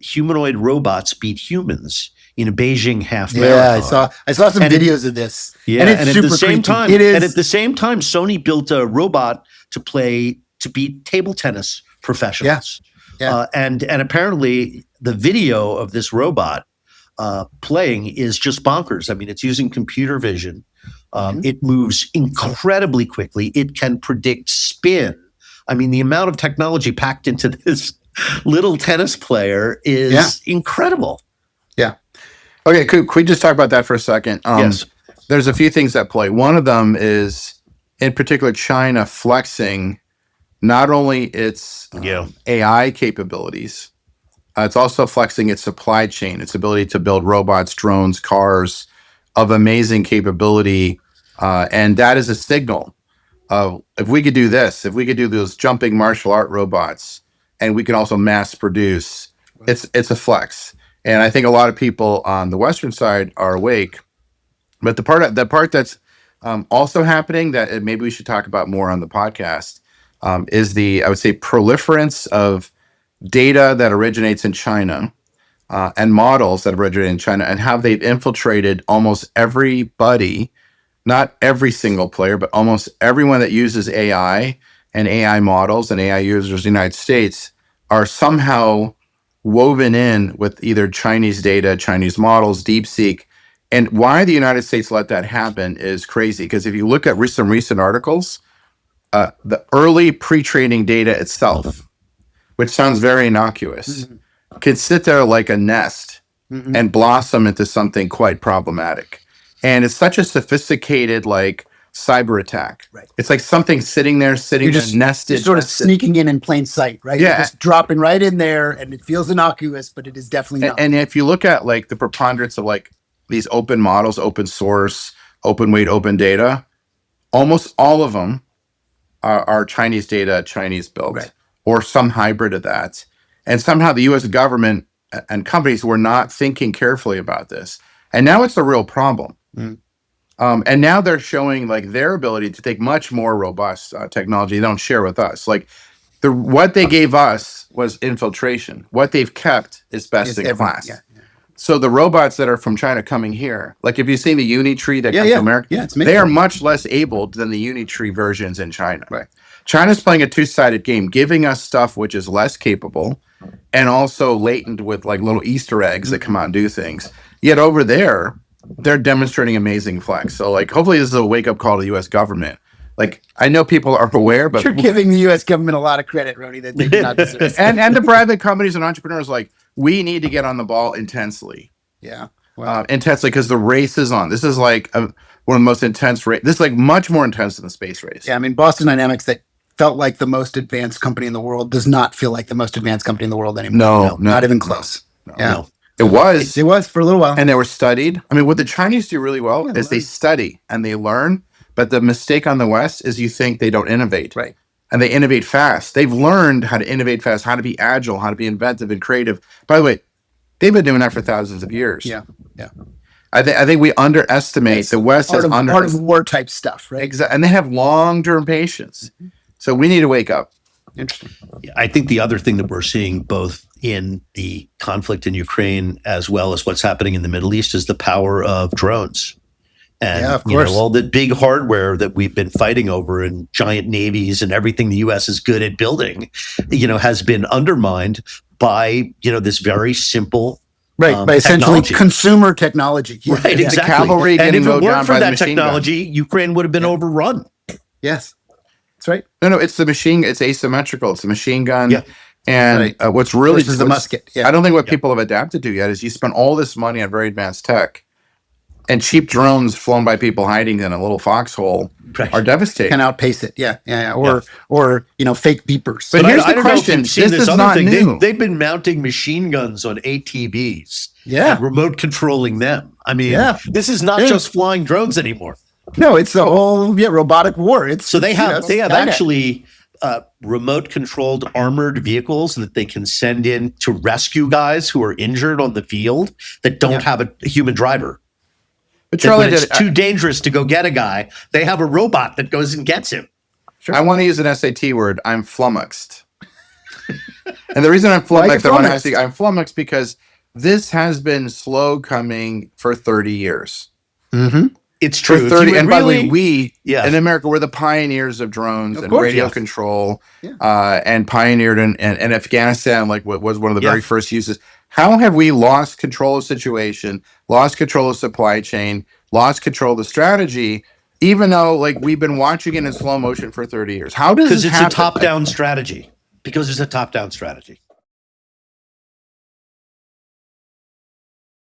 humanoid robots beat humans in a Beijing half marathon. I saw some videos of this. Yeah, and it's super creepy. And at the same time, Sony built a robot to beat table tennis professionals. Yeah. And apparently the video of this robot playing is just bonkers. I mean, it's using computer vision. It moves incredibly quickly. It can predict spin. I mean, the amount of technology packed into this little tennis player is incredible. Yeah. Okay, could we just talk about that for a second? Yes. There's a few things at play. One of them is, in particular, China flexing not only its AI capabilities, it's also flexing its supply chain, its ability to build robots, drones, cars of amazing capability. And that is a signal of, if we could do this, if we could do those jumping martial art robots, and we can also mass produce, it's a flex. And I think a lot of people on the Western side are awake. But the part that's also happening that maybe we should talk about more on the podcast is the, I would say, proliferance of data that originates in China and models that originate in China, and how they've infiltrated almost everybody, not every single player, but almost everyone that uses AI and AI models and AI users in the United States are somehow woven in with either Chinese data, Chinese models, DeepSeek. And why the United States let that happen is crazy. Because if you look at some recent articles, the early pre-training data itself, which sounds very innocuous, could sit there like a nest and blossom into something quite problematic. And it's such a sophisticated, like, cyber attack. Right. It's like something sitting there, nested. You're sort of sneaking in plain sight, right? Yeah. You're just dropping right in there, and it feels innocuous, but it is definitely not. And if you look at, like, the preponderance of, like, these open models, open source, open weight, open data, almost all of them are Chinese data, Chinese built, or some hybrid of that. And somehow the U.S. government and companies were not thinking carefully about this. And now it's a real problem. And now they're showing, like, their ability to take much more robust technology they don't share with us. Like, what they gave us was infiltration. What they've kept is best in class. Yeah. So the robots that are from China coming here, like, if you've seen the Unitree that comes to America, they are much less abled than the Unitree versions in China. Right. China's playing a two-sided game, giving us stuff which is less capable and also latent with, like, little Easter eggs that come out and do things. Yet over there, they're demonstrating amazing flex. So, like, hopefully this is a wake-up call to the U.S. government. Like, I know people are aware, but you're giving the U.S. government a lot of credit, Rony, that they do not deserve. and the private companies and entrepreneurs, like, we need to get on the ball intensely. Yeah. Wow. Intensely, because the race is on. This is like one of the most intense race. This is like much more intense than the space race. Yeah, I mean, Boston Dynamics, that felt like the most advanced company in the world, does not feel like the most advanced company in the world anymore. No, not even close. No. It was. It was for a little while. And they were studied. I mean, what the Chinese do really well is they study and they learn. But the mistake on the West is you think they don't innovate. Right. And they innovate fast. They've learned how to innovate fast, how to be agile, how to be inventive and creative. By the way, they've been doing that for thousands of years. Yeah. I think we underestimate the West has part of war type stuff, right? Exactly. And they have long-term patience. So we need to wake up. Interesting. I think the other thing that we're seeing both in the conflict in Ukraine as well as what's happening in the Middle East is the power of drones. And of course. All the big hardware that we've been fighting over and giant navies and everything the U.S. is good at building, has been undermined by, this very simple by essentially consumer technology. Yeah. Right, exactly. The cavalry and getting if it mowed down weren't for by the that machine technology, Ukraine would have been overrun. Yes. That's right. No, it's the machine. It's asymmetrical. It's a machine gun. Yeah. And what's really versus the musket. Yeah. I don't think what people have adapted to yet is you spend all this money on very advanced tech, and cheap drones flown by people hiding in a little foxhole are devastating. Can outpace it. Yeah. Or fake beepers. But here's the question. This is not new. They've been mounting machine guns on ATVs. Yeah. And remote controlling them. I mean, this is not just flying drones anymore. No, it's the whole robotic war. They have actually remote controlled armored vehicles that they can send in to rescue guys who are injured on the field that don't have a human driver. But Charlie, it's too dangerous to go get a guy. They have a robot that goes and gets him. Sure. I want to use an SAT word. I'm flummoxed. And the reason I'm flummoxed, flummoxed. I'm flummoxed because this has been slow coming for 30 years. Mm-hmm. It's true. For 30, and by the way, we in America, we're the pioneers of drones and radio control, and pioneered in Afghanistan, like what was one of the very first uses. How have we lost control of situation, lost control of supply chain, lost control of the strategy, even though like we've been watching it in slow motion for 30 years? How does this happen? Because it's a top-down strategy.